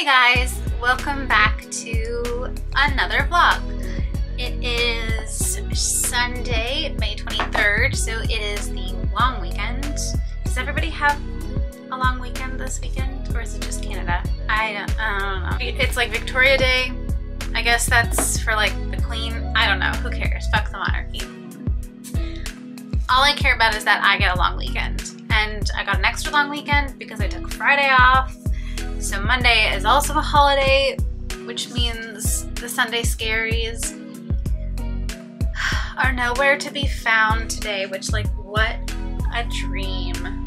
Hey guys, welcome back to another vlog. It is Sunday, May 23rd, so it is the long weekend. Does everybody have a long weekend this weekend, or is it just Canada? I don't know. It's like Victoria Day. I guess that's for like the Queen. I don't know, who cares? Fuck the monarchy. All I care about is that I get a long weekend. And I got an extra long weekend because I took Friday off. So Monday is also a holiday, which means the Sunday scaries are nowhere to be found today, which, like, what a dream.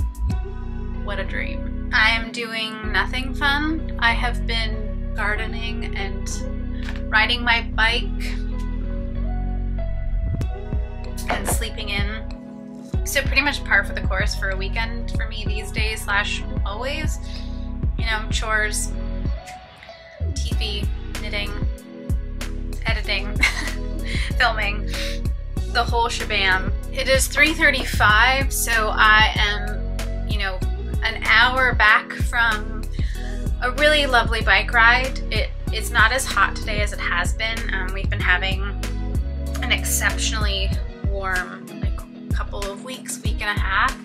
What a dream. I'm doing nothing fun. I have been gardening and riding my bike and sleeping in. So pretty much par for the course for a weekend for me these days slash always. You know, chores, TV, knitting, editing, filming, the whole shebang. It is 3:35, so I am, you know, an hour back from a really lovely bike ride. It's not as hot today as it has been. We've been having an exceptionally warm couple of weeks, week and a half.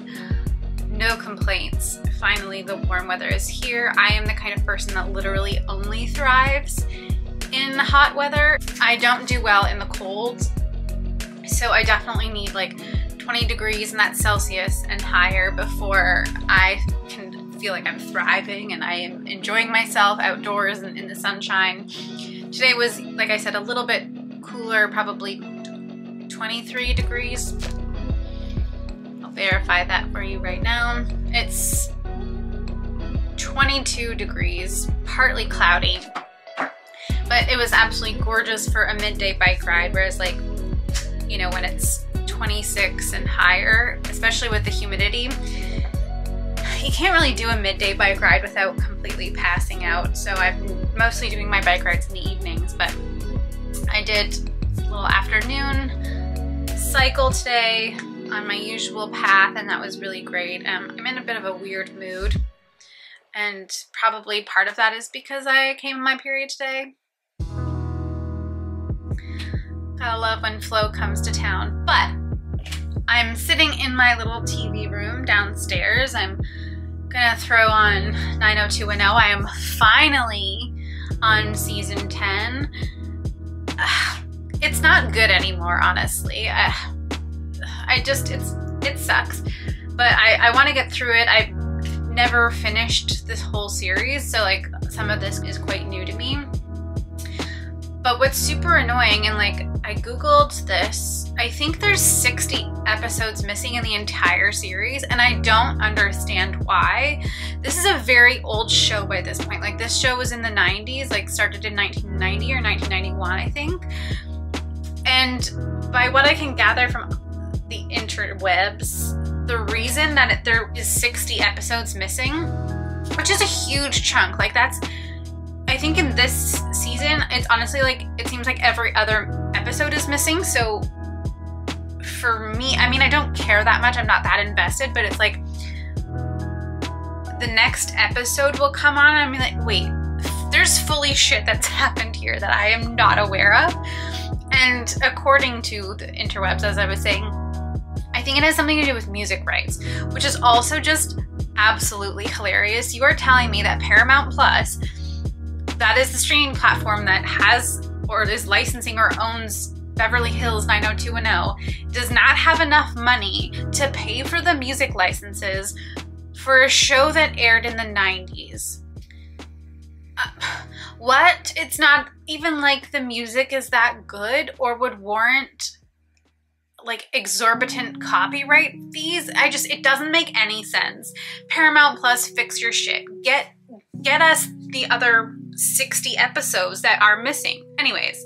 No complaints. Finally, the warm weather is here. I am the kind of person that literally only thrives in hot weather. I don't do well in the cold, so I definitely need like 20 degrees and that's Celsius and higher before I can feel like I'm thriving and I am enjoying myself outdoors and in the sunshine. Today was, like I said, a little bit cooler, probably 23 degrees. Verify that for you right now. It's 22 degrees, partly cloudy, but it was absolutely gorgeous for a midday bike ride, whereas, like, you know, when it's 26 and higher, especially with the humidity, you can't really do a midday bike ride without completely passing out. So I'm mostly doing my bike rides in the evenings, but I did a little afternoon cycle today on my usual path, and that was really great. I'm in a bit of a weird mood, and probably part of that is because I came on my period today. Gotta love when Flo comes to town. But I'm sitting in my little TV room downstairs. I'm gonna throw on 90210. I am finally on season 10. It's not good anymore, honestly. It sucks, but I want to get through it. I've never finished this whole series, so like some of this is quite new to me. But what's super annoying, and like I googled this, I think there's 60 episodes missing in the entire series, and I don't understand why. This is a very old show by this point. Like, this show was in the 90s, like started in 1990 or 1991, I think. And by what I can gather from the interwebs, the reason that there is 60 episodes missing, which is a huge chunk, like that's, I think in this season, it's honestly like, it seems like every other episode is missing. So for me, I mean, I don't care that much, I'm not that invested, but it's like the next episode will come on and I'm like, wait, there's fully shit that's happened here that I am not aware of. And according to the interwebs, as I was saying, I think it has something to do with music rights, which is also just absolutely hilarious. You are telling me that Paramount Plus, that is the streaming platform that has or is licensing or owns Beverly Hills 90210, does not have enough money to pay for the music licenses for a show that aired in the 90s. What? It's not even like the music is that good or would warrant like exorbitant copyright fees. It doesn't make any sense. Paramount Plus, fix your shit. Get us the other 60 episodes that are missing. Anyways,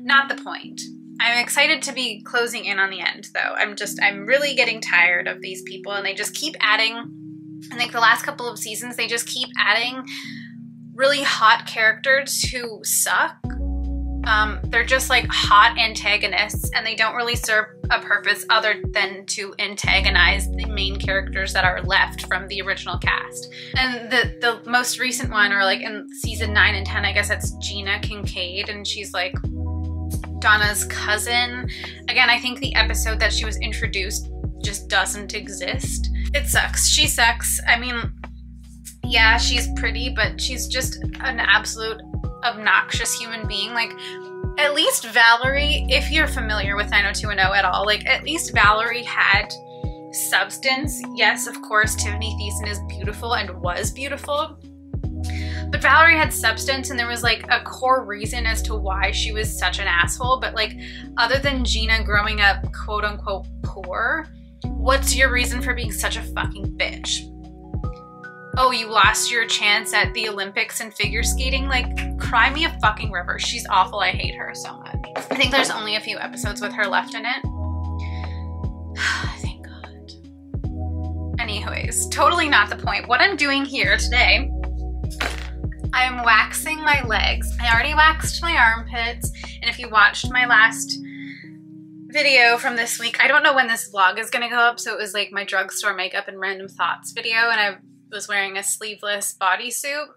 not the point. I'm excited to be closing in on the end though. I'm really getting tired of these people, and they just keep adding, I think the last couple of seasons, they just keep adding really hot characters who suck. They're just like hot antagonists, and they don't really serve a purpose other than to antagonize the main characters that are left from the original cast. And the most recent one, or like in season 9 and 10, I guess it's Gina Kincaid, and she's like Donna's cousin. Again, I think the episode that she was introduced just doesn't exist. It sucks. She sucks. I mean, yeah, she's pretty, but she's just an absolute obnoxious human being. Like, at least Valerie, if you're familiar with 90210 at all, like at least Valerie had substance. Yes, of course, Tiffany Thiessen is beautiful and was beautiful, but Valerie had substance, and there was like a core reason as to why she was such an asshole. But like, other than Gina growing up quote unquote poor, what's your reason for being such a fucking bitch? Oh, you lost your chance at the Olympics in figure skating? Like, cry me a fucking river. She's awful. I hate her so much. I think there's only a few episodes with her left in it. Thank God. Anyways, totally not the point. What I'm doing here today, I'm waxing my legs. I already waxed my armpits, and if you watched my last video from this week, I don't know when this vlog is gonna go up, so it was like my drugstore makeup and random thoughts video, and I was wearing a sleeveless bodysuit.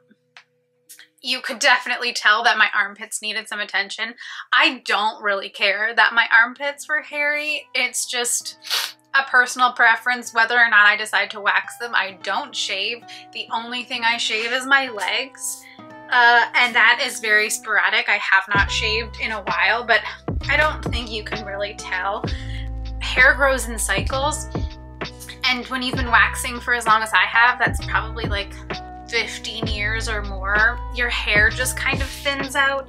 You could definitely tell that my armpits needed some attention. I don't really care that my armpits were hairy. It's just a personal preference whether or not I decide to wax them. I don't shave. The only thing I shave is my legs. And that is very sporadic. I have not shaved in a while, but I don't think you can really tell. Hair grows in cycles. And when you've been waxing for as long as I have, that's probably like 15 years or more, your hair just kind of thins out.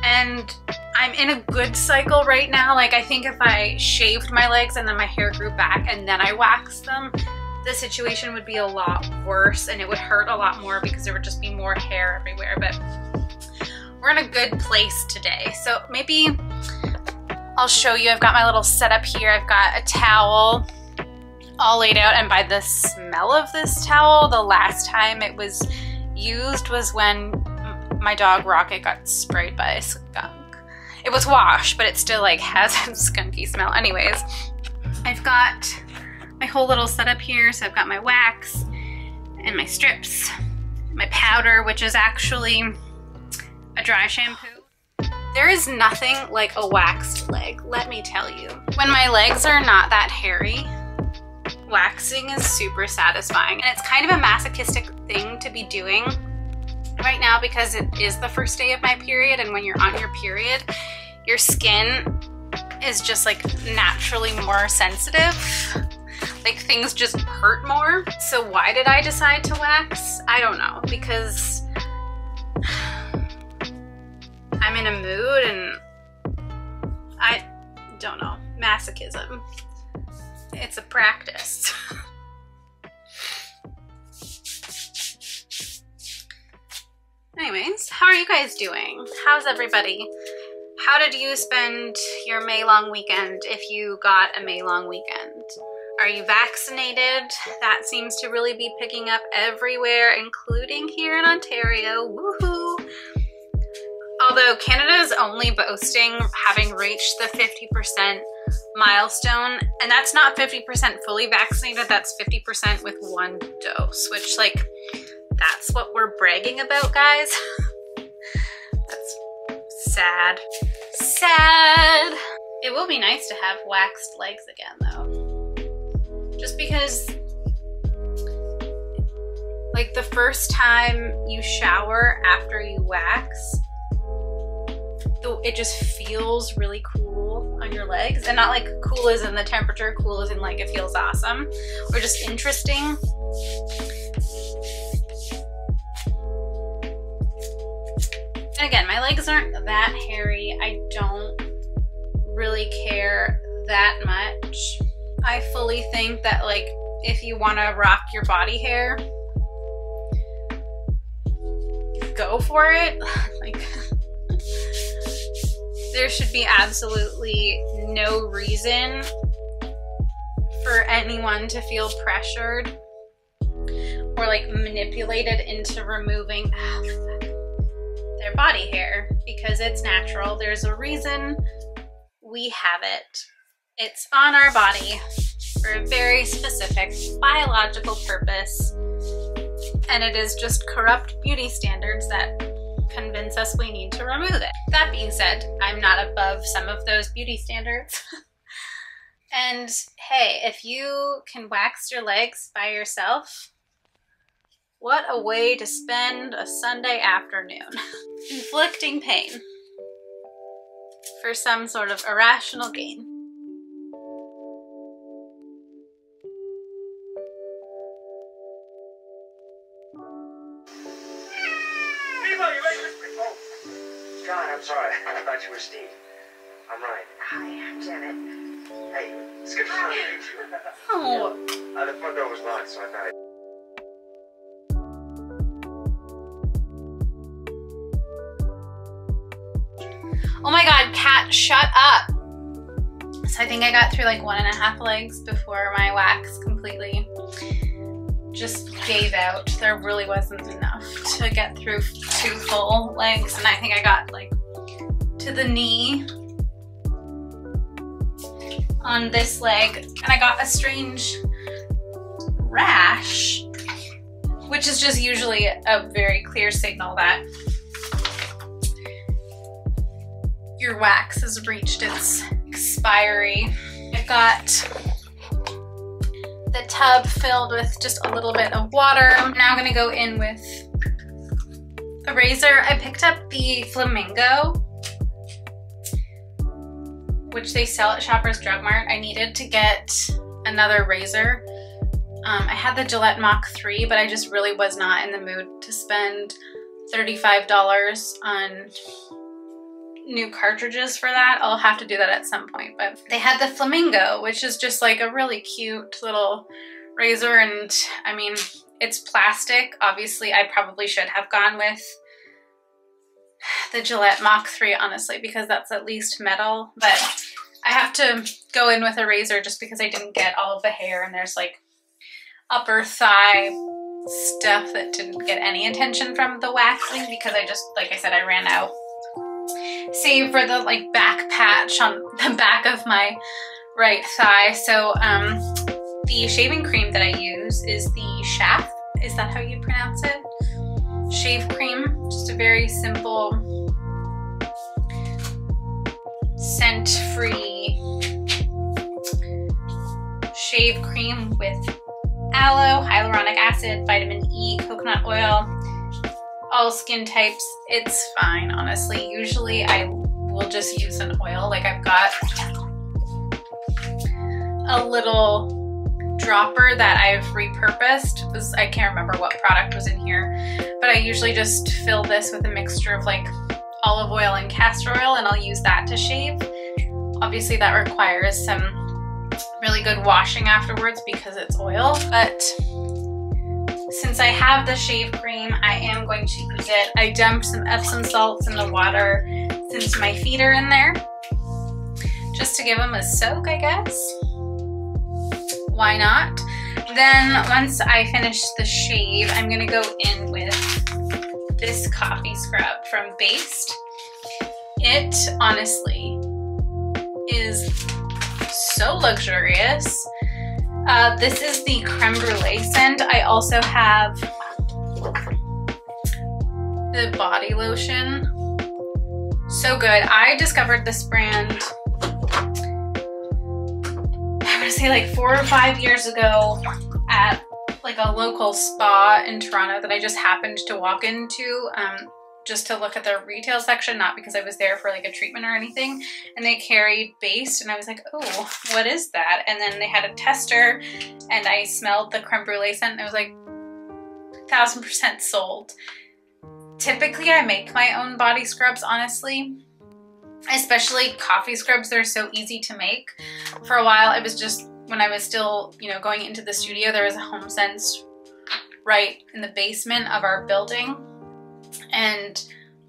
And I'm in a good cycle right now. Like, I think if I shaved my legs and then my hair grew back and then I waxed them, the situation would be a lot worse and it would hurt a lot more because there would just be more hair everywhere. But we're in a good place today. So maybe I'll show you. I've got my little setup here. I've got a towel all laid out, and by the smell of this towel, the last time it was used was when my dog Rocket got sprayed by a skunk. It was washed, but it still like has a skunky smell. Anyways, I've got my whole little setup here. So I've got my wax and my strips, my powder, which is actually a dry shampoo. There is nothing like a waxed leg, let me tell you. When my legs are not that hairy, waxing is super satisfying, and it's kind of a masochistic thing to be doing right now because it is the first day of my period, and when you're on your period, your skin is just like naturally more sensitive. Like, things just hurt more. So why did I decide to wax? I don't know, because I'm in a mood and I don't know, masochism. It's a practice. Anyways, how are you guys doing? How's everybody? How did you spend your May long weekend if you got a May long weekend? Are you vaccinated? That seems to really be picking up everywhere, including here in Ontario. Woohoo! Although Canada is only boasting having reached the 50% milestone, and that's not 50% fully vaccinated, that's 50% with one dose, which, like, that's what we're bragging about, guys. That's sad. Sad. It will be nice to have waxed legs again, though. Just because, like, the first time you shower after you wax, it just feels really cool on your legs, and not like cool as in the temperature, cool as in like it feels awesome or just interesting. And again, my legs aren't that hairy. I don't really care that much. I fully think that, like, if you want to rock your body hair, go for it. Like, there should be absolutely no reason for anyone to feel pressured or like manipulated into removing. There their body hair because it's natural. There's a reason we have it. It's on our body for a very specific biological purpose, and it is just corrupt beauty standards that convince us we need to remove it. That being said, I'm not above some of those beauty standards. And hey, if you can wax your legs by yourself, what a way to spend a Sunday afternoon. Inflicting pain for some sort of irrational gain. John, I'm sorry. I thought you were Steve. I'm Ryan. Hi, I'm Janet. Hey, it's good to meet you. Oh. The front door was locked, so I thought Oh my god, cat, shut up! So I think I got through like 1.5 legs before my wax completely just gave out. There really wasn't enough to get through 2 full legs, and I think I got like to the knee on this leg, and I got a strange rash, which is just usually a very clear signal that your wax has reached its expiry. I've got the tub filled with just a little bit of water. I'm now gonna go in with a razor. I picked up the Flamingo, which they sell at Shoppers Drug Mart. I needed to get another razor. I had the Gillette Mach 3, but I just really was not in the mood to spend $35 on new cartridges for that. I'll have to do that at some point, but they had the Flamingo, which is just like a really cute little razor, and I mean, it's plastic. Obviously, I probably should have gone with the Gillette Mach 3, honestly, because that's at least metal, but I have to go in with a razor just because I didn't get all of the hair, and there's like upper thigh stuff that didn't get any attention from the waxing because I just, like I said, I ran out. Save for the like back patch on the back of my right thigh. So the shaving cream that I use is the Shaft. Is that how you pronounce it? Shave cream. Just a very simple, scent-free shave cream with aloe, hyaluronic acid, vitamin E, coconut oil, all skin types. It's fine, honestly. Usually I will just use an oil. Like I've got a little dropper that I've repurposed. I can't remember what product was in here, but I usually just fill this with a mixture of like olive oil and castor oil, and I'll use that to shave. Obviously that requires some really good washing afterwards because it's oil, but since I have the shave cream, I am going to use it. I dumped some Epsom salts in the water since my feet are in there, just to give them a soak, I guess. Why not? Then once I finish the shave, I'm gonna go in with this coffee scrub from Based. It honestly is so luxurious. This is the creme brulee scent. I also have the body lotion. So good. I discovered this brand, I want to say like 4 or 5 years ago at like a local spa in Toronto that I just happened to walk into just to look at their retail section, not because I was there for like a treatment or anything. And they carried Based, and I was like, oh, what is that? And then they had a tester, and I smelled the creme brulee scent, and I was like, 1000% sold. Typically, I make my own body scrubs, honestly. Especially coffee scrubs, they're so easy to make. For a while, it was just, when I was still, you know, going into the studio, there was a Home Sense right in the basement of our building. And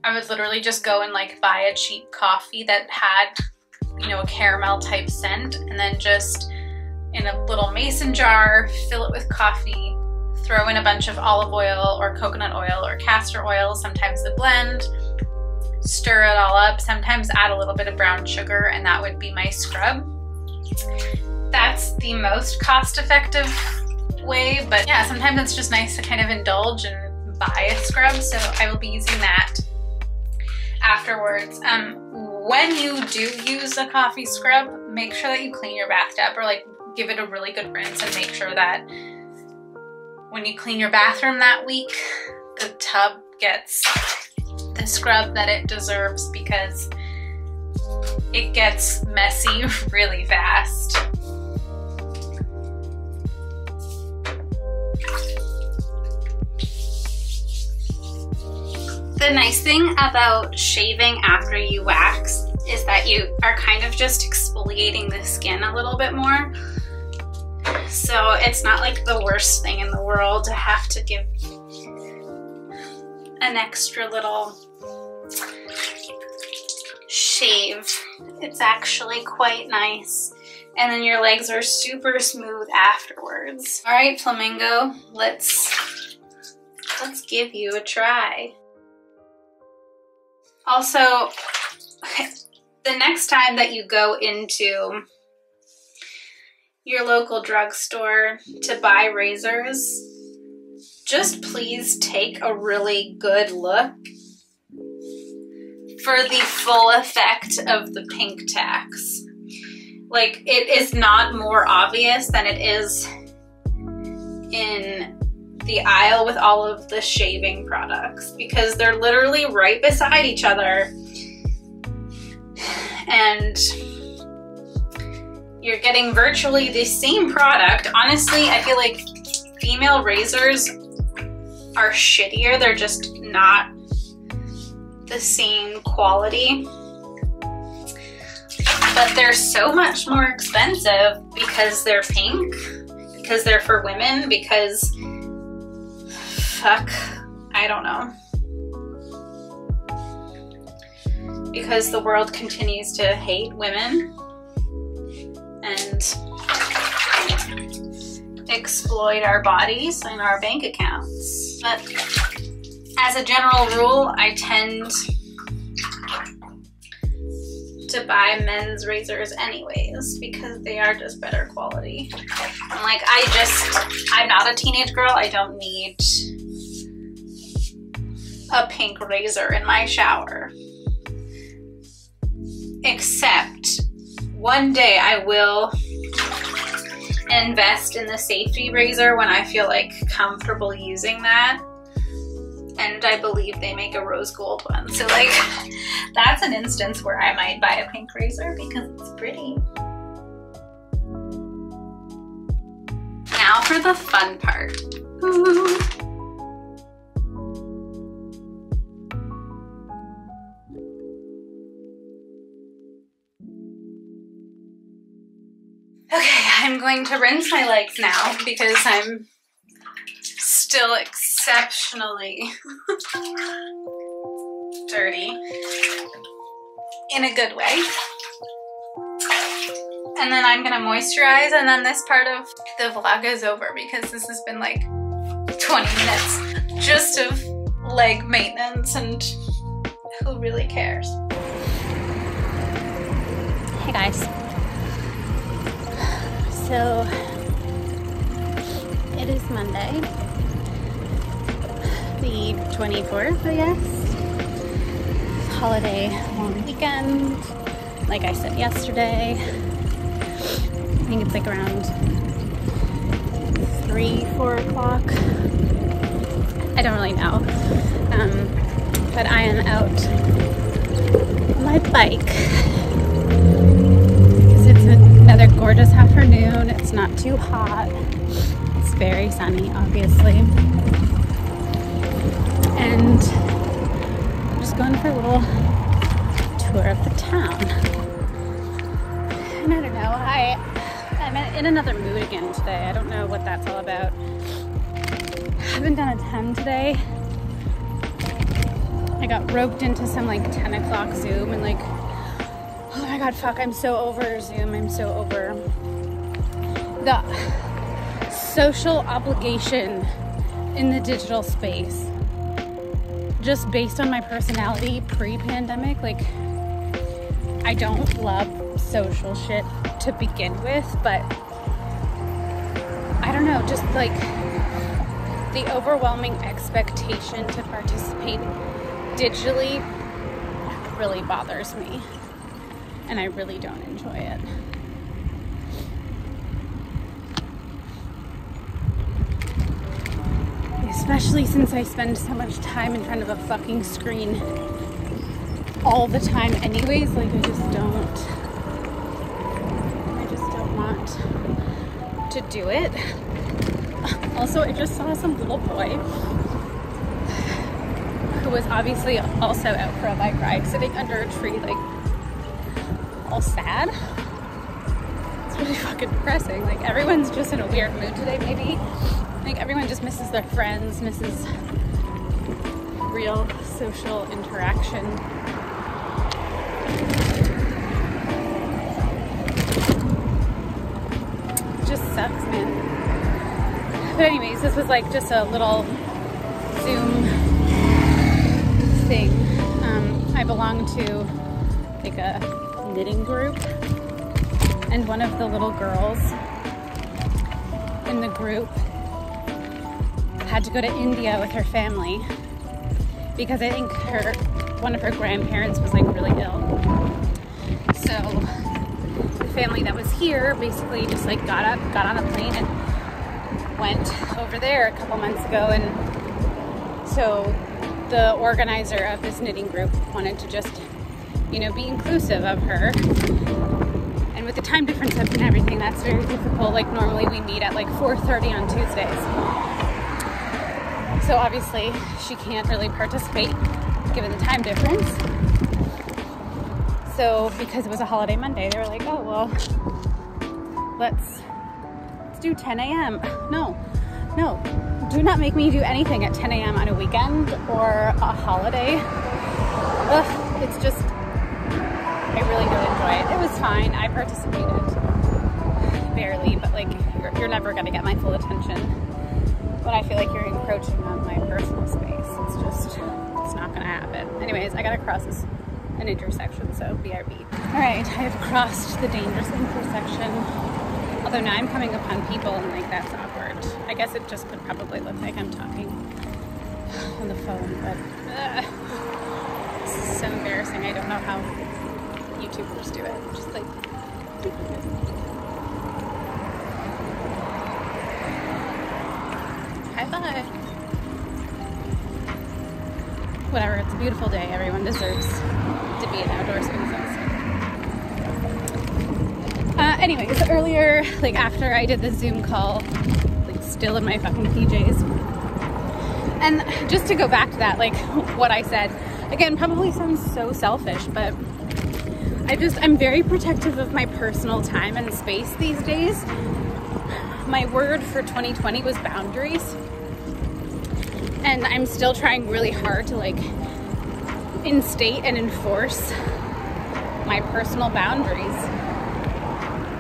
I would literally just go and like buy a cheap coffee that had, you know, a caramel type scent, and then just in a little mason jar, fill it with coffee, throw in a bunch of olive oil or coconut oil or castor oil, sometimes the blend, stir it all up. Sometimes add a little bit of brown sugar, and that would be my scrub. That's the most cost-effective way, but yeah, sometimes it's just nice to kind of indulge and buy a scrub, so I will be using that afterwards. When you do use a coffee scrub, make sure that you clean your bathtub, or like give it a really good rinse, and make sure that when you clean your bathroom that week, the tub gets the scrub that it deserves, because it gets messy really fast. The nice thing about shaving after you wax is that you are kind of just exfoliating the skin a little bit more. So it's not like the worst thing in the world to have to give an extra little shave. It's actually quite nice. And then your legs are super smooth afterwards. All right, Flamingo, let's give you a try. Also, the next time that you go into your local drugstore to buy razors, just please take a really good look for the full effect of the pink tacks. Like, it is not more obvious than it is in the aisle with all of the shaving products, because they're literally right beside each other, and you're getting virtually the same product. Honestly, I feel like female razors are shittier. They're just not the same quality, but they're so much more expensive because they're pink, because they're for women, because fuck, I don't know. Because the world continues to hate women and exploit our bodies and our bank accounts. But as a general rule, I tend to buy men's razors anyways, because they are just better quality. And like, I'm not a teenage girl. I don't need a pink razor in my shower. Except one day I will invest in the safety razor when I feel like comfortable using that. And I believe they make a rose gold one. So like, that's an instance where I might buy a pink razor because it's pretty. Now for the fun part. Ooh. Okay, I'm going to rinse my legs now because I'm still exceptionally dirty in a good way. And then I'm gonna moisturize, and then this part of the vlog is over because this has been like 20 minutes just of leg maintenance, and who really cares? Hey guys. So it is Monday, the 24th, I guess. Holiday long weekend. Like I said yesterday, I think it's like around 3-4 o'clock. I don't really know. But I am out on my bike. Another gorgeous afternoon. It's not too hot. It's very sunny, obviously. And I'm just going for a little tour of the town. And I don't know, I'm in another mood again today. I don't know what that's all about. I haven't done a 10 today. I got roped into some like 10 o'clock Zoom, and like, oh my god, fuck, I'm so over Zoom. I'm so over the social obligation in the digital space. just based on my personality pre-pandemic, like I don't love social shit to begin with, but I don't know, just like the overwhelming expectation to participate digitally really bothers me, and I really don't enjoy it. Especially since I spend so much time in front of a fucking screen all the time anyways, like I just don't want to do it. Also, I just saw some little boy who was obviously also out for a bike ride, sitting under a tree, like all sad. It's really fucking depressing. Like everyone's just in a weird mood today, maybe. Like everyone just misses their friends, misses real social interaction. It just sucks, man. But anyways, this was like just a little Zoom thing. I belong to like a knitting group, and one of the little girls in the group had to go to India with her family because I think one of her grandparents was like really ill. So the family that was here basically just like got on a plane and went over there a couple months ago. And so the organizer of this knitting group wanted to just, you know, be inclusive of her. And with the time difference and everything, that's very difficult. Like normally we meet at like 4:30 on Tuesdays. So obviously she can't really participate given the time difference. So because it was a holiday Monday, they were like, oh, well, let's do 10 a.m. No, do not make me do anything at 10 a.m. on a weekend or a holiday. Ugh, it's just, I really don't enjoy it. It was fine. I participated barely, but like you're never going to get my full attention when I feel like you're encroaching on my personal space. It's not gonna happen. Anyways, I gotta cross an intersection, so BRB. All right, I have crossed the dangerous intersection. Although now I'm coming upon people and like that's awkward. I guess it just could probably look like I'm talking on the phone, but this is so embarrassing. I don't know how YouTubers do it. Just like, high five. Whatever, it's a beautiful day. Everyone deserves to be in outdoor spaces. Anyways, earlier, like after I did the Zoom call, like still in my fucking PJs. And just to go back to that, like what I said, again, probably sounds so selfish, but I'm very protective of my personal time and space these days. My word for 2020 was boundaries. And I'm still trying really hard to like instate and enforce my personal boundaries,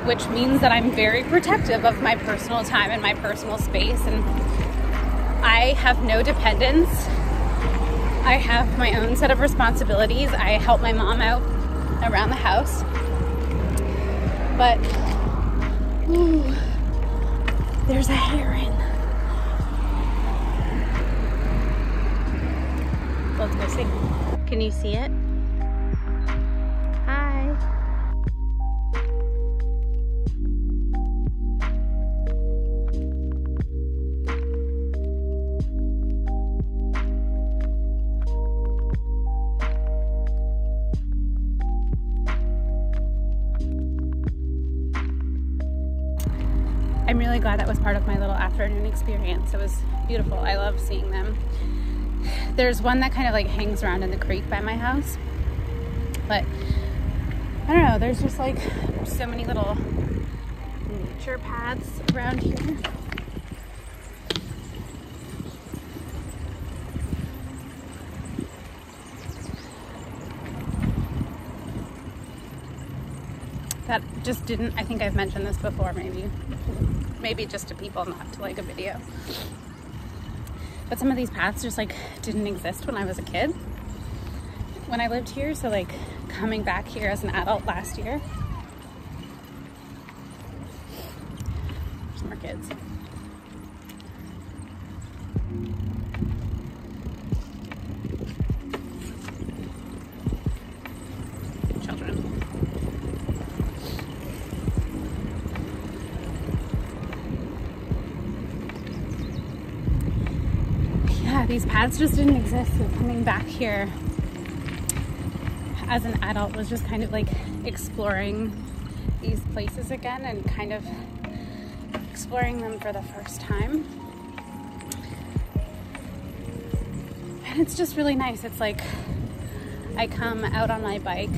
which means that I'm very protective of my personal time and my personal space. And I have no dependents. I have my own set of responsibilities. I help my mom out around the house. But, ooh, there's a heron. Let's go see. Can you see it? Hi. I'm really glad that was part of my little afternoon experience. It was beautiful. I love seeing them. There's one that kind of like hangs around in the creek by my house, but I don't know, there's just like so many little nature paths around here. That just didn't, I think I've mentioned this before, maybe just to people, not to like a video. But some of these paths just like didn't exist when I was a kid, when I lived here. So like coming back here as an adult last year. There's more kids. These paths just didn't exist, so coming back here as an adult was just kind of like exploring these places again and kind of exploring them for the first time. And it's just really nice. It's like I come out on my bike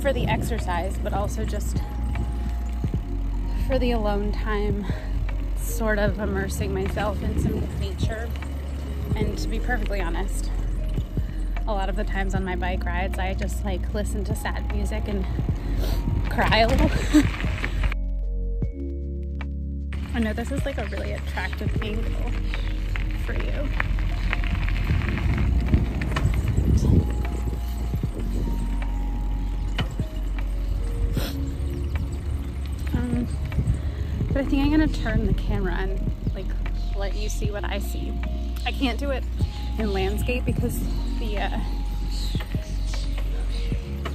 for the exercise, but also just for the alone time, sort of immersing myself in some nature. And to be perfectly honest, a lot of the times on my bike rides, I just like listen to sad music and cry a little. I know this is like a really attractive angle for you. But I think I'm gonna turn the camera and like let you see what I see. I can't do it in landscape because the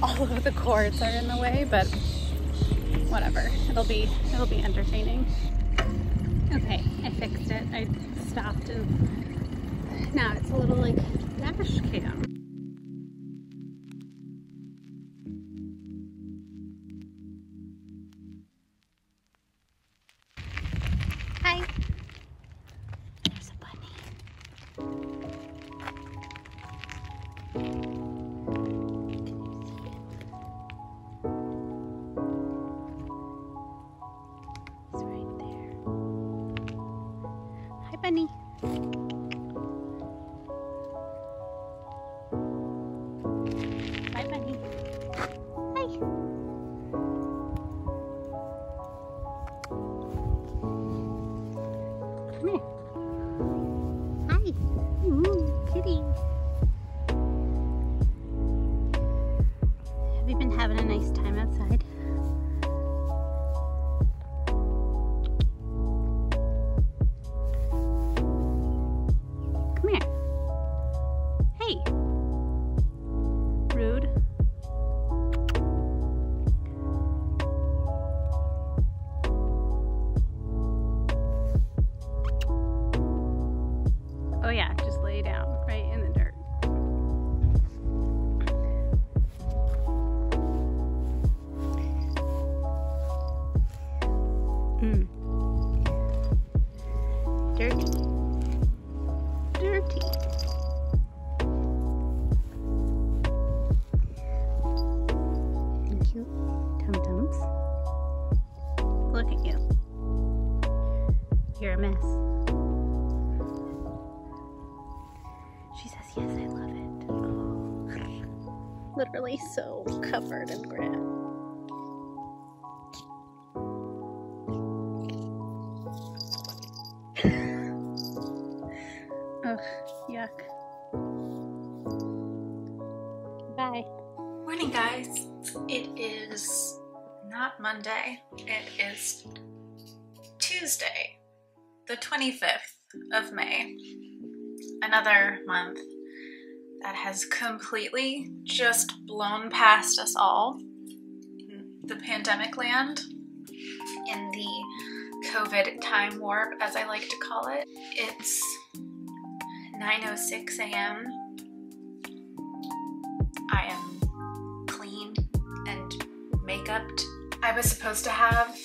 all of the cords are in the way, but whatever. It'll be entertaining. Okay, I fixed it. I stopped and now it's a little like dash cam. Hi. There's a bunny. Can you see it? It's right there. Hi, bunny. Hi, bunny. Hi. Come here. Hi. Ooh, kitty. Have you been having a nice time outside? Come here. Hey. Rude. Oh yeah, just lay down right in the dirt. Dirty. Dirty. Thank you, tum-tums. Look at you. You're a mess. She says, yes, I love it. Oh. Literally so covered in grit. Ugh, yuck. Bye. Morning, guys. It is not Monday. It is Tuesday, the 25th of May. Another month that has completely just blown past us all in the pandemic land, in the COVID time warp, as I like to call it. It's 9:06 a.m. I am clean and make-upped. I was supposed to have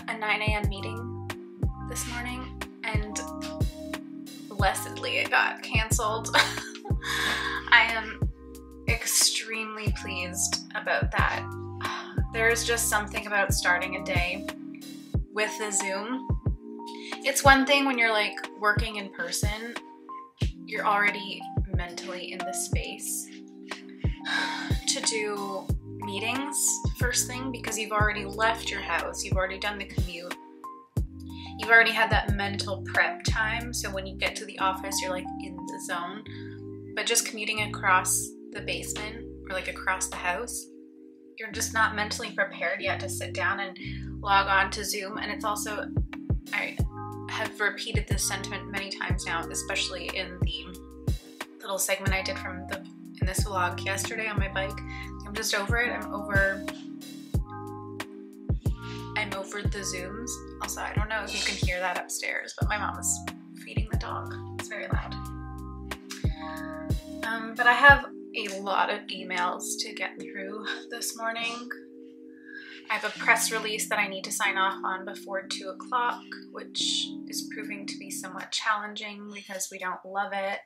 a 9 a.m. meeting this morning, and blessedly it got canceled. I am extremely pleased about that. There's just something about starting a day with a Zoom. It's one thing when you're like working in person, you're already mentally in the space to do meetings first thing because you've already left your house, you've already done the commute, you've already had that mental prep time, so when you get to the office, you're like in the zone. But just commuting across the basement or like across the house, you're just not mentally prepared yet to sit down and log on to Zoom. And it's also, I have repeated this sentiment many times now, especially in the little segment I did in this vlog yesterday on my bike. I'm just over it. I'm over the Zooms. Also, I don't know if you can hear that upstairs, but my mom is feeding the dog. It's very loud. But I have a lot of emails to get through this morning. I have a press release that I need to sign off on before 2 o'clock, which is proving to be somewhat challenging because we don't love it.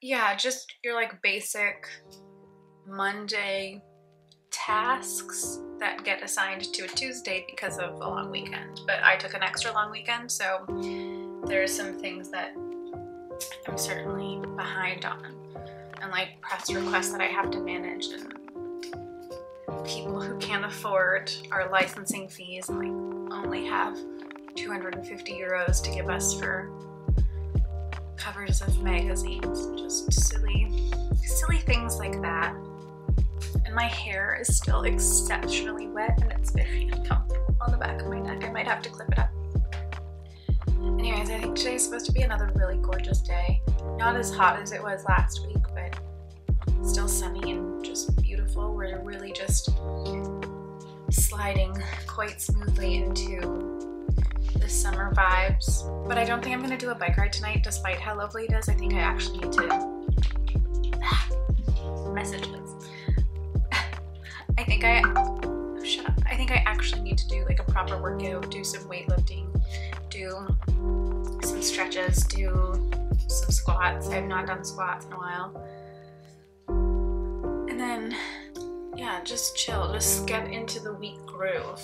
Yeah, just your like basic Monday tasks that get assigned to a Tuesday because of a long weekend. But I took an extra long weekend, so there's some things that I'm certainly behind on. And like press requests that I have to manage, and people who can't afford our licensing fees and like only have 250 euros to give us for covers of magazines. Just silly things like that. And my hair is still exceptionally wet and it's very uncomfortable on the back of my neck. I might have to clip it up. Anyways, I think today's supposed to be another really gorgeous day. Not as hot as it was last week, but still sunny and just beautiful. We're really just sliding quite smoothly into the summer vibes. But I don't think I'm gonna do a bike ride tonight, despite how lovely it is. I think I actually need to messages. Shut up. I think I actually need to do like a proper workout, do some weightlifting, do some stretches, do some squats. I have not done squats in a while. And then, yeah, just chill, just get into the week groove.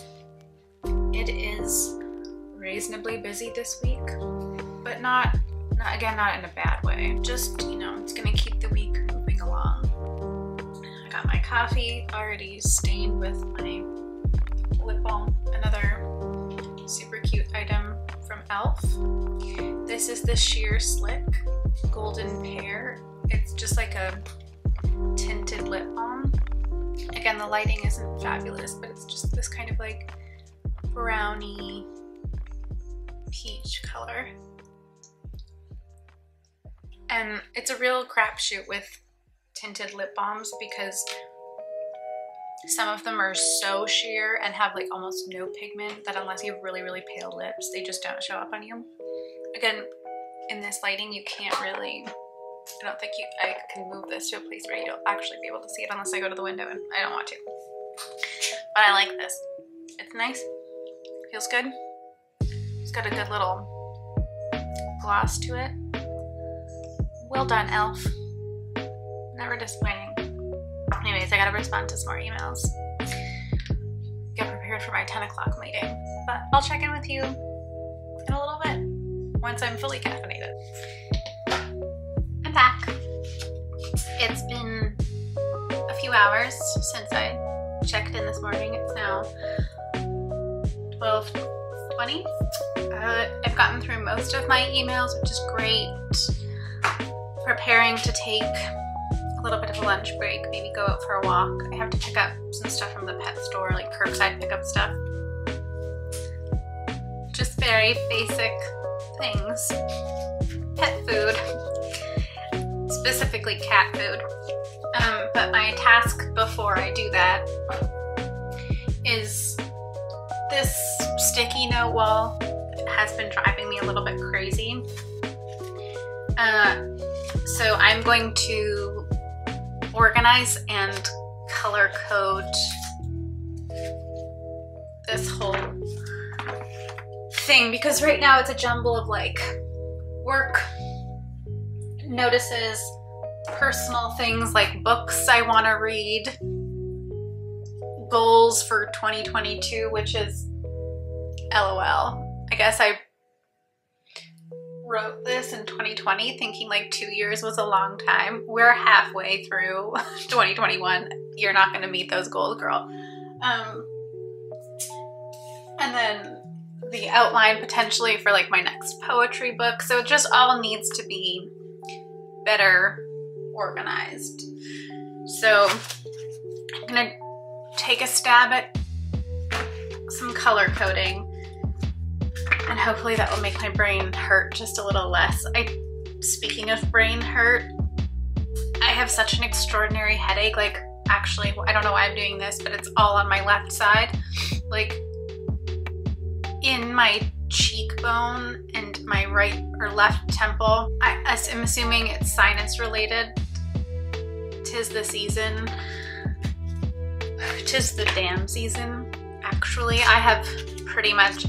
It is reasonably busy this week, but not in a bad way. Just, you know, it's gonna keep the week moving along. I got my coffee already stained with my lip balm, another super cute item from e.l.f. This is the Sheer Slick Golden Pear. It's just like a tinted lip balm. Again, the lighting isn't fabulous, but it's just this kind of like browny peach color. And it's a real crapshoot with tinted lip balms because some of them are so sheer and have like almost no pigment that unless you have really, really pale lips, they just don't show up on you. Again, in this lighting, you can't really, I don't think I can move this to a place where you'll actually be able to see it unless I go to the window, and I don't want to. But I like this. It's nice, feels good. It's got a good little gloss to it. Well done, e.l.f. Never disappointing. Anyways, I gotta respond to some more emails. Get prepared for my 10 o'clock meeting. But I'll check in with you in a little bit once I'm fully caffeinated. I'm back. It's been a few hours since I checked in this morning. It's now 12:20. I've gotten through most of my emails, which is great. Preparing to take a little bit of a lunch break, maybe go out for a walk. I have to pick up some stuff from the pet store, like curbside pickup stuff. Just very basic things. Pet food, specifically cat food. But my task before I do that is this sticky note wall has been driving me a little bit crazy. So I'm going to organize and color code this whole thing, because right now it's a jumble of like work notices, personal things like books I want to read, goals for 2022, which is LOL. I guess I wrote this in 2020 thinking like 2 years was a long time. We're halfway through 2021. You're not going to meet those goals, girl. and then the outline potentially for like my next poetry book. So it just all needs to be better organized. So I'm gonna take a stab at some color coding, and hopefully that will make my brain hurt just a little less. Speaking of brain hurt, I have such an extraordinary headache. Like, actually, I don't know why I'm doing this, but it's all on my left side. Like, in my cheekbone and my right or left temple. I'm assuming it's sinus related. 'Tis the season. 'Tis the damn season. Actually, I have pretty much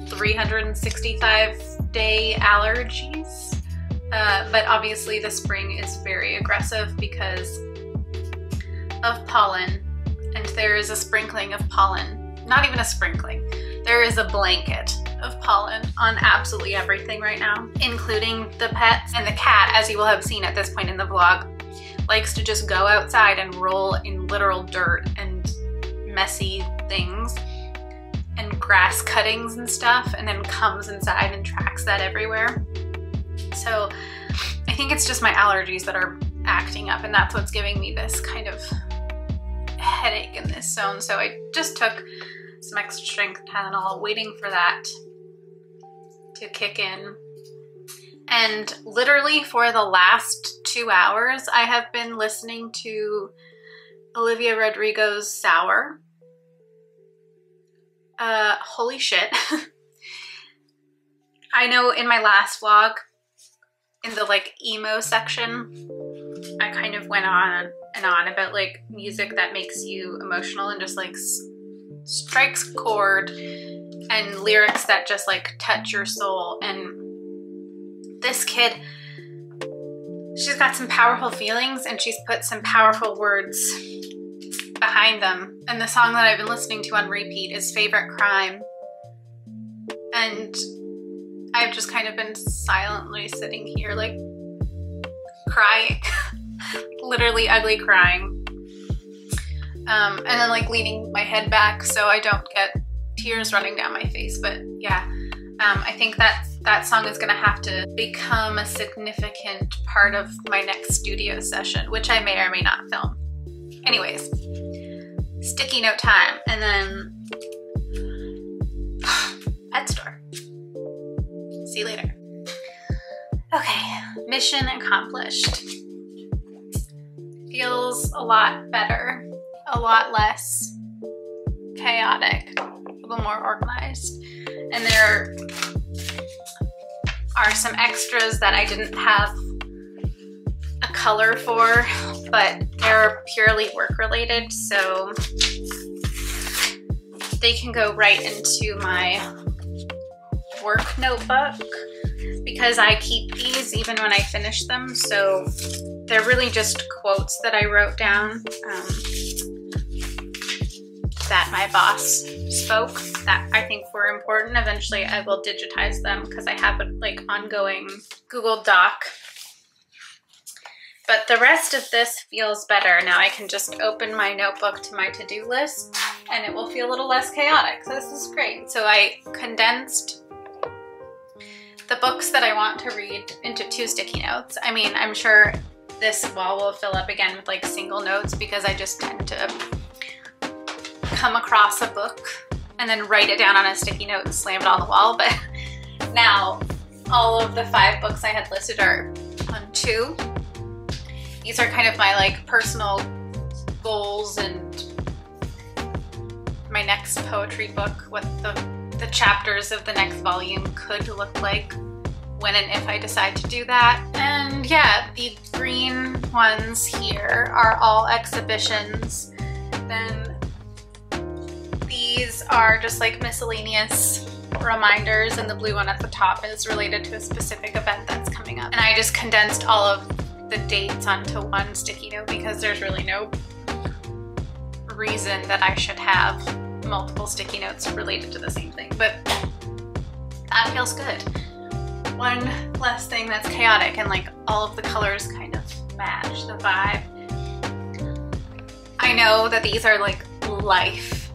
365-day allergies. But obviously the spring is very aggressive because of pollen. And there is a sprinkling of pollen. Not even a sprinkling. There is a blanket of pollen on absolutely everything right now, including the pets. And the cat, as you will have seen at this point in the vlog, likes to just go outside and roll in literal dirt and messy things and grass cuttings and stuff, and then comes inside and tracks that everywhere. So I think it's just my allergies that are acting up, and that's what's giving me this kind of headache in this zone. So I just took some extra strength Tylenol, waiting for that to kick in. And literally for the last 2 hours, I have been listening to Olivia Rodrigo's Sour. Holy shit. I know in my last vlog, in the like emo section, I kind of went on and on about like music that makes you emotional and just like strikes a chord, and lyrics that just like touch your soul. And this kid, she's got some powerful feelings and she's put some powerful words behind them. And the song that I've been listening to on repeat is Favorite Crime. And I've just kind of been silently sitting here like crying, literally ugly crying. And then like leaning my head back so I don't get tears running down my face. But yeah, I think that song is gonna have to become a significant part of my next studio session, which I may or may not film. Anyways, sticky note time, and then pet store. See you later. Okay, mission accomplished. Feels a lot better, a lot less chaotic, a little more organized. And there are some extras that I didn't have a color for, but they're purely work related, so they can go right into my work notebook because I keep these even when I finish them. So they're really just quotes that I wrote down that my boss spoke that I think were important. Eventually I will digitize them because I have a like ongoing Google Doc. But the rest of this feels better. Now I can just open my notebook to my to-do list and it will feel a little less chaotic. So this is great. So I condensed the books that I want to read into 2 sticky notes. I mean, I'm sure this wall will fill up again with like single notes because I just tend to come across a book and then write it down on a sticky note and slam it on the wall. But now all of the 5 books I had listed are on 2. These are kind of my like personal goals and my next poetry book, what the chapters of the next volume could look like when and if I decide to do that. And yeah, the green ones here are all exhibitions. Then these are just like miscellaneous reminders, and the blue one at the top is related to a specific event that's coming up. And I just condensed all of the dates onto one sticky note because there's really no reason that I should have multiple sticky notes related to the same thing, but that feels good. One less thing that's chaotic and like all of the colors kind of match the vibe. I know that these are like life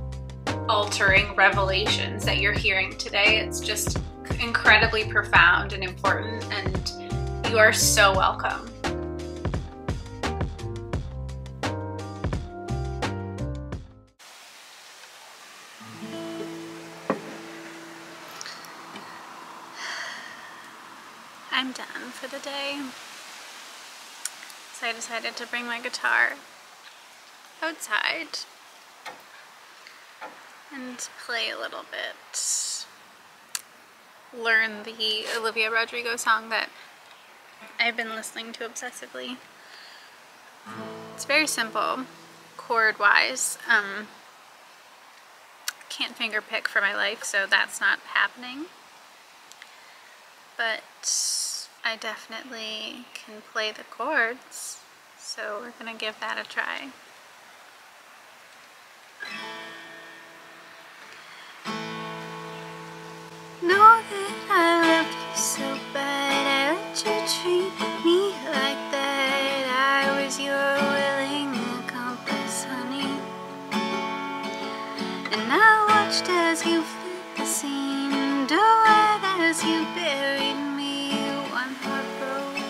altering revelations that you're hearing today. It's just incredibly profound and important, and you are so welcome. I'm done for the day, so I decided to bring my guitar outside and play a little bit. Learn the Olivia Rodrigo song that I've been listening to obsessively. It's very simple, chord-wise. Can't finger pick for my life, so that's not happening. But I definitely can play the chords, so we're gonna give that a try. Know that I loved you so bad, I let you treat me like that. I was your willing accomplice, honey, and I watched as you fled the scene, died as you buried me. One heart broke,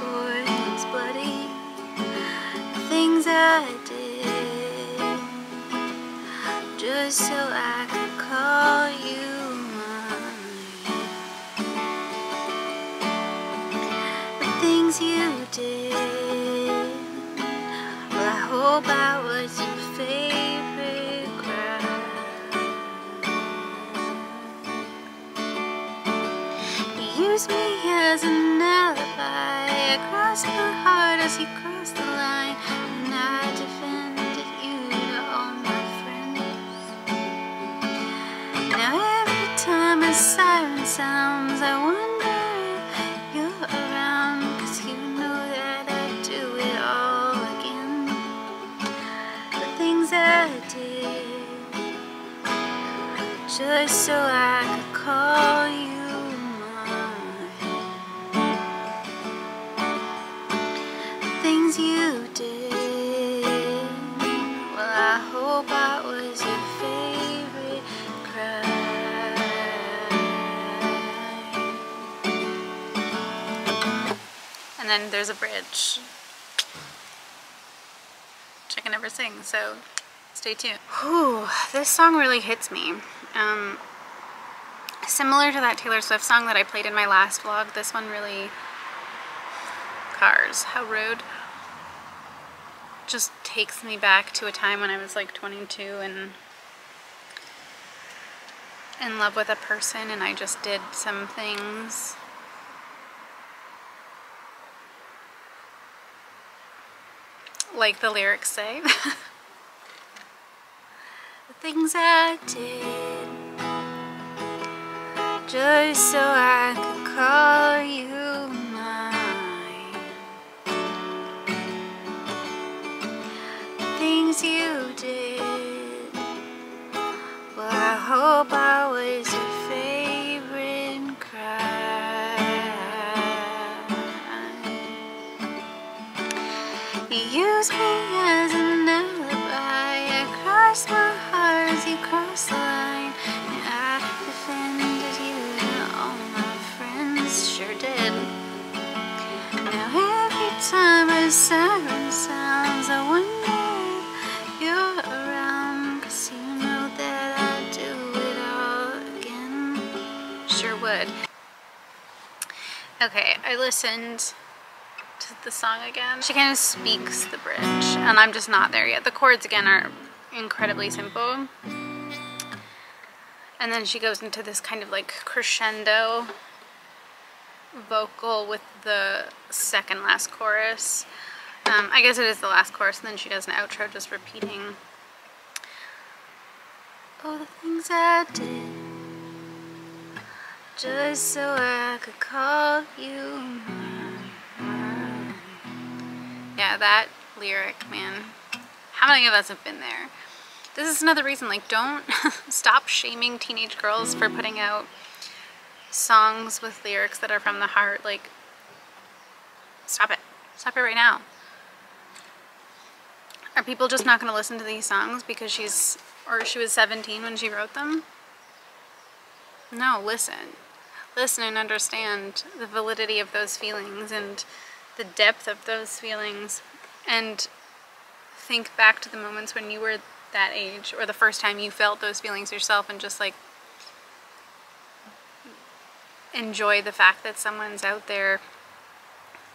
voice bloody, the things I did, just so I could call you mine. The things you did, well, I hope I was your favorite crowd. You used me as an alibi, I crossed my heart as you crossed the line, and I defended you to all my friends. Now every time a siren sounds, I wonder if you're around, 'cause you know that I'd do it all again. The things I did, just so I could call you mine. The things you did, well, I hope I was your favorite cry. And then there's a bridge, which I can never sing, so stay tuned. Whew, this song really hits me. Similar to that Taylor Swift song that I played in my last vlog, this one really, Cars, How Rude, just takes me back to a time when I was like 22 and in love with a person, and I just did some things like the lyrics say. The things I did, just so I could call you mine. The things you did, well, I hope I was your favorite cry. You used me as an alibi, I crossed my heart as you crossed the line, and I defended you to all my friends, sure did. Now every time a siren sounds, I wonder if you're around, 'cause you know that I'd do it all again, sure would. Okay, I listened to the song again. She kind of speaks the bridge, and I'm just not there yet. The chords again are incredibly simple, and then she goes into this kind of like crescendo vocal with the second last chorus. I guess it is the last chorus, and then she does an outro just repeating, oh, the things I did, just so I could call you mine. Yeah, that lyric, man. How many of us have been there? This is another reason, like, don't stop shaming teenage girls for putting out songs with lyrics that are from the heart. Like, stop it. Stop it right now. Are people just not going to listen to these songs because she's Or she was 17 when she wrote them? No, listen. Listen and understand the validity of those feelings and the depth of those feelings, and think back to the moments when you were that age, or the first time you felt those feelings yourself, and just like enjoy the fact that someone's out there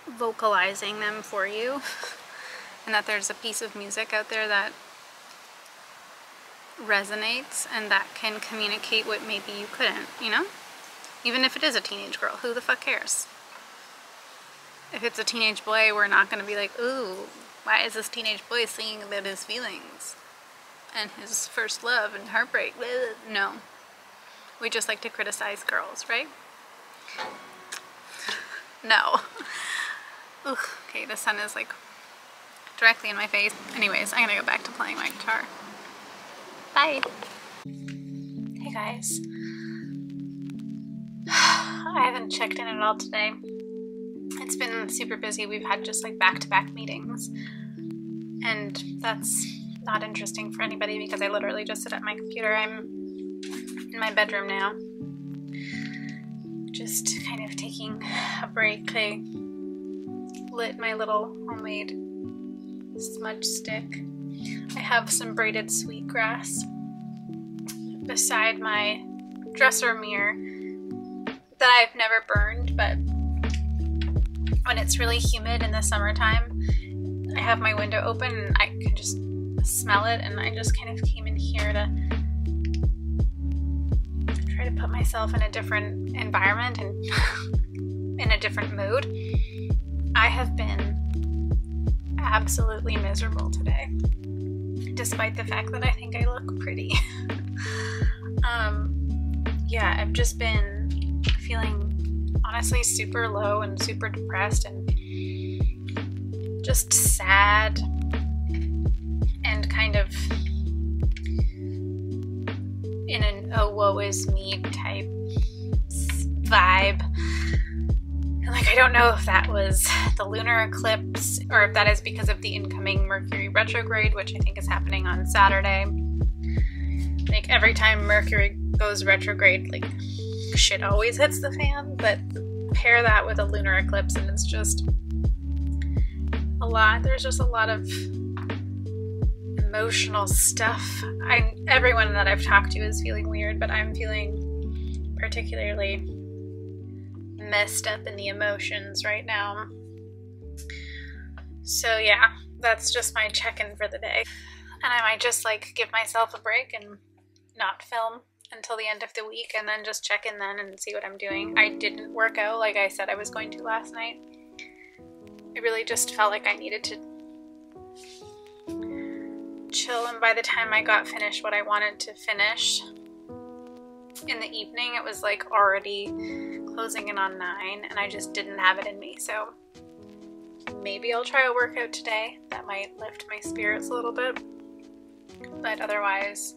vocalizing them for you, and that there's a piece of music out there that resonates and that can communicate what maybe you couldn't, you know? Even if it is a teenage girl, who the fuck cares? If it's a teenage boy, we're not going to be like, ooh, why is this teenage boy singing about his feelings and his first love and heartbreak? No. We just like to criticize girls, right? No. Ugh, okay, the sun is like directly in my face. Anyways, I'm gonna go back to playing my guitar. Bye. Hey guys. I haven't checked in at all today. It's been super busy. We've had just like back-to-back meetings. And that's not interesting for anybody because I literally just sit at my computer. I'm in my bedroom now. Just kind of taking a break. I lit my little homemade smudge stick. I have some braided sweetgrass beside my dresser mirror that I've never burned, but when it's really humid in the summertime, I have my window open and I can just smell it, and I just kind of came in here to try to put myself in a different environment and in a different mood. I have been absolutely miserable today, despite the fact that I think I look pretty. Yeah, I've just been feeling honestly super low and super depressed and just sad and kind of in an oh woe is me type vibe. And like, I don't know if that was the lunar eclipse or if that is because of the incoming Mercury retrograde, which I think is happening on Saturday. Like, every time Mercury goes retrograde, like, shit always hits the fan, but pair that with a lunar eclipse and it's just a lot. There's just a lot of emotional stuff. Everyone that I've talked to is feeling weird, but I'm feeling particularly messed up in the emotions right now. So yeah, that's just my check-in for the day. And I might just like give myself a break and not film until the end of the week and then just check in then and see what I'm doing. I didn't work out like I said I was going to last night. I really just felt like I needed to chill, and by the time I got finished what I wanted to finish in the evening, it was like already closing in on 9 and I just didn't have it in me. So maybe I'll try a workout today. That might lift my spirits a little bit. But otherwise,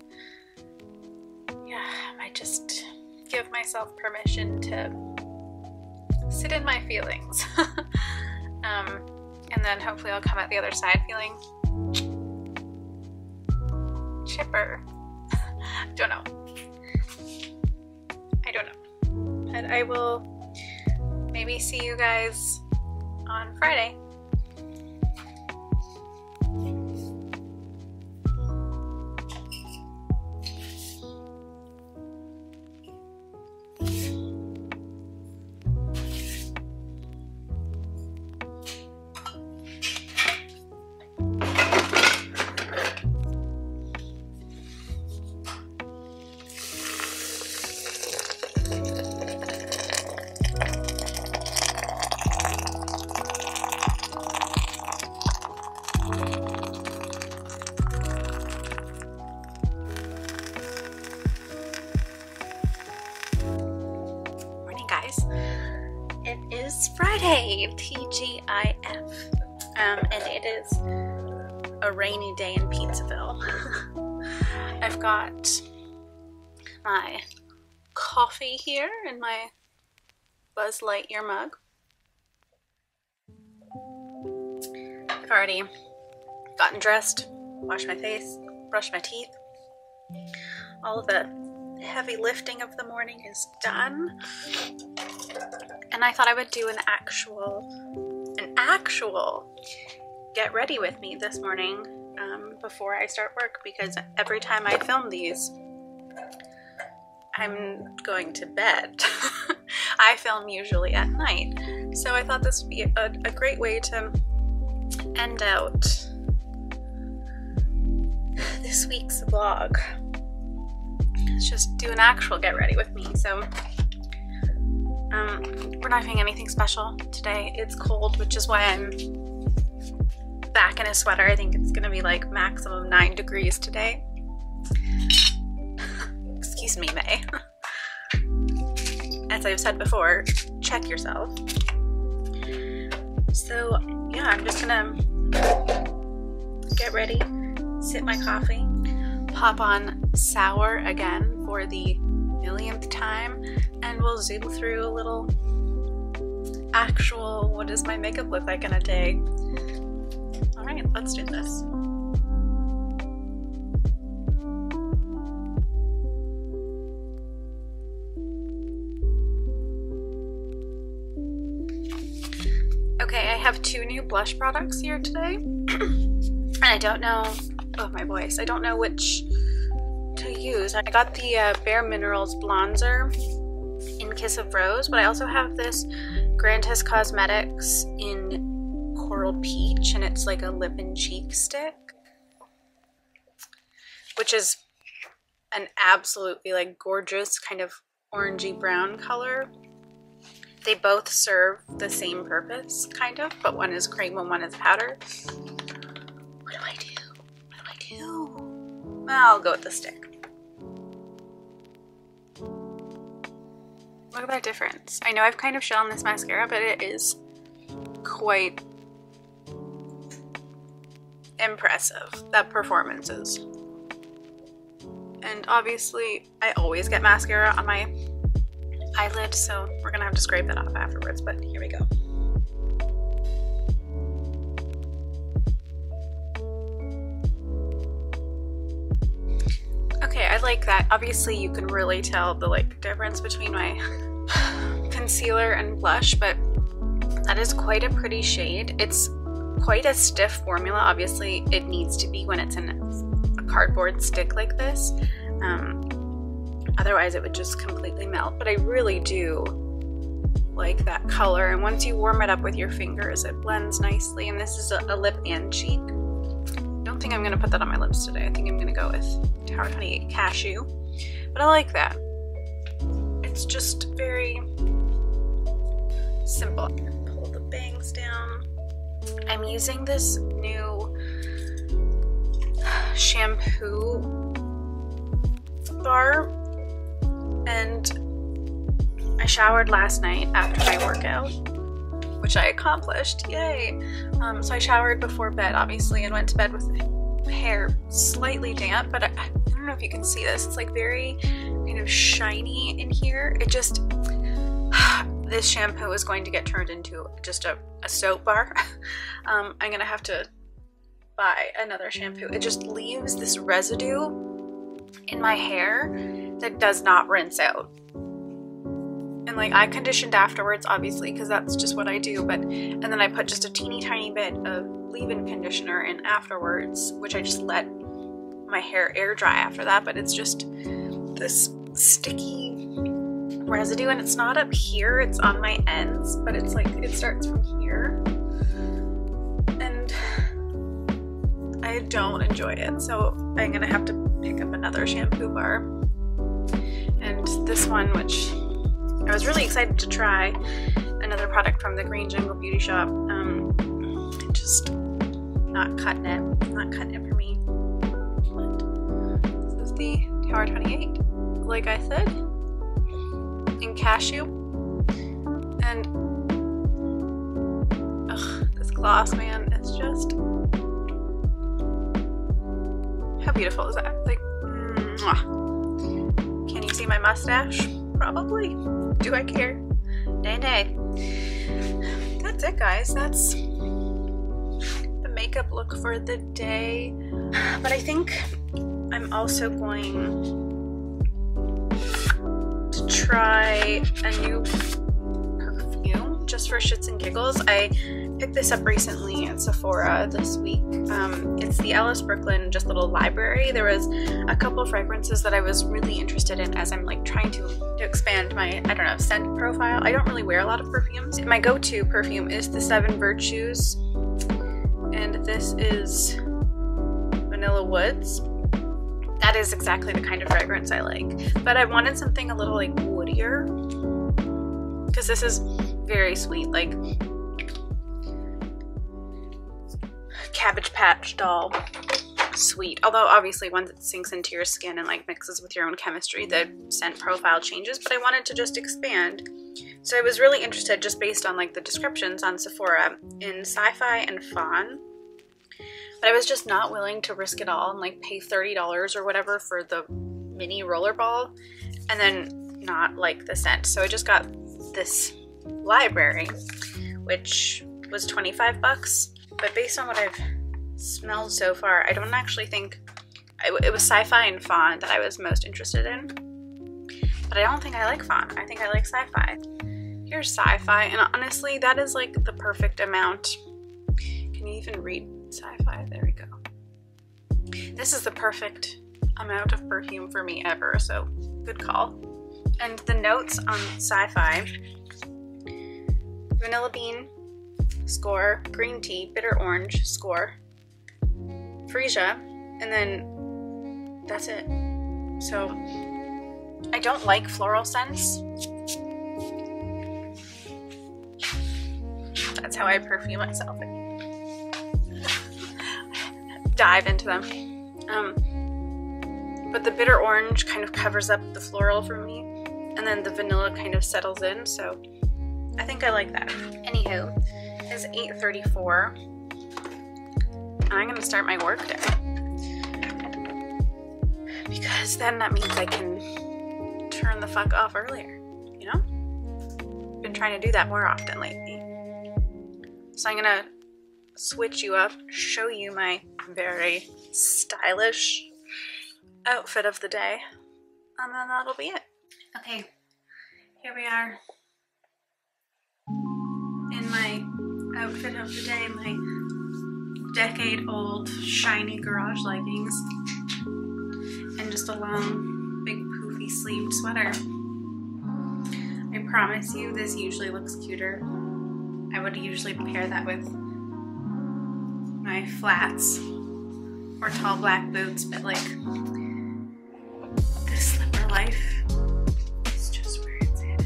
yeah, I might just give myself permission to sit in my feelings. And then hopefully I'll come out the other side feeling chipper. Don't know. I don't know. But I will maybe see you guys on Friday. Friday, TGIF, and it is a rainy day in Pizzaville. I've got my coffee here in my Buzz Lightyear mug. I've already gotten dressed, washed my face, brushed my teeth, All the heavy lifting of the morning is done. And I thought I would do an actual get ready with me this morning before I start work, because every time I film these, I'm going to bed. I film usually at night. So I thought this would be a great way to end out this week's vlog. Let's just do an actual get ready with me. So we're not doing anything special today. It's cold, which is why I'm back in a sweater. I think it's gonna be like maximum 9 degrees today. Excuse me, May. As I've said before, check yourself. So yeah, I'm just gonna get ready, sip my coffee, pop on sour again for the millionth time, and we'll zoom through a little actual what does my makeup look like in a day. All right, let's do this. Okay, I have 2 new blush products here today. And I don't know, oh my voice, I don't know which to use. I got the Bare Minerals bronzer in Kiss of Rose, but I also have this Grantis Cosmetics in Coral Peach, and it's like a lip and cheek stick, which is an absolutely like gorgeous kind of orangey brown color. They both serve the same purpose, kind of, but one is cream and one is powder. What do I do? What do I do? I'll go with the stick. Look at that difference. I know I've kind of shit on this mascara, but it is quite impressive, that performance is. And obviously, I always get mascara on my eyelid, so we're gonna have to scrape that off afterwards, but here we go. Okay, I like that. Obviously you can really tell the like difference between my concealer and blush, but that is quite a pretty shade. It's quite a stiff formula. Obviously it needs to be when it's in a cardboard stick like this. Otherwise it would just completely melt, but I really do like that color, and once you warm it up with your fingers it blends nicely. And this is a lip and cheek. I don't think I'm going to put that on my lips today. I think I'm going to go with Tower 28 Cashew, but I like that. It's just very simple. Pull the bangs down. I'm using this new shampoo bar, and I showered last night after my workout, which I accomplished, yay! So I showered before bed, obviously, and went to bed with hair slightly damp, but I don't know if you can see this, it's like very kind of shiny in here. It just, this shampoo is going to get turned into just a soap bar. I'm gonna have to buy another shampoo. It just leaves this residue in my hair that does not rinse out. And like, I conditioned afterwards, obviously, because that's just what I do, but, and then I put just a teeny tiny bit of leave-in conditioner in afterwards, which I just let my hair air dry after that, but it's just this sticky residue, and it's not up here, it's on my ends, but it's like, it starts from here, and I don't enjoy it, so I'm gonna have to pick up another shampoo bar. And this one, which I was really excited to try, another product from the Green Jungle Beauty Shop, just not cutting it for me. But this is the Tower 28, like I said, in Cashew. And ugh, this gloss, man, it's just, how beautiful is that? Like, mwah. Can you see my mustache? Probably. Do I care? Nay, nay. That's it, guys. That's the makeup look for the day. But I think I'm also going to try a new perfume just for shits and giggles. I picked this up recently at Sephora this week. It's the Alice Brooklyn just little library. There was a couple fragrances that I was really interested in as I'm like trying to expand my, I don't know, scent profile. I don't really wear a lot of perfumes. My go-to perfume is the 7 Virtues, and this is Vanilla Woods. That is exactly the kind of fragrance I like, but I wanted something a little like woodier because this is very sweet, like Cabbage Patch Doll sweet. Although obviously once it sinks into your skin and like mixes with your own chemistry, the scent profile changes, but I wanted to just expand. So I was really interested, just based on like the descriptions on Sephora, in Sci-Fi and Fawn. But I was just not willing to risk it all and like pay $30 or whatever for the mini rollerball and then not like the scent. So I just got this library, which was 25 bucks. But based on what I've smelled so far, I don't actually think it was Sci-Fi and Fawn that I was most interested in. But I don't think I like Fawn. I think I like Sci-Fi. Here's Sci-Fi, and honestly, that is like the perfect amount. Can you even read Sci-Fi? There we go. This is the perfect amount of perfume for me ever, so good call. And the notes on Sci-Fi: vanilla bean, score, green tea, bitter orange, score, freesia, and then that's it. So I don't like floral scents. That's how I perfume myself. Dive into them. But the bitter orange kind of covers up the floral for me, and then the vanilla kind of settles in, so I think I like that. Anywho, it's 8:34, and I'm gonna start my work day, because then that means I can turn the fuck off earlier, you know? Been trying to do that more often lately. So I'm gonna switch you up, show you my very stylish outfit of the day, and then that'll be it. Okay, here we are in my outfit of the day, my decade-old shiny garage leggings and just a long, big, poofy sleeved sweater. I promise you this usually looks cuter. I would usually pair that with my flats or tall black boots, but like this slipper life is just where it's at.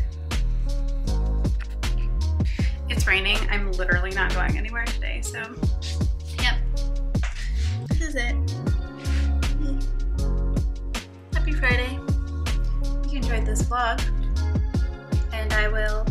It's raining. I'm literally not going anywhere today, so yep, this is it. Happy Friday. If you enjoyed this vlog, and I will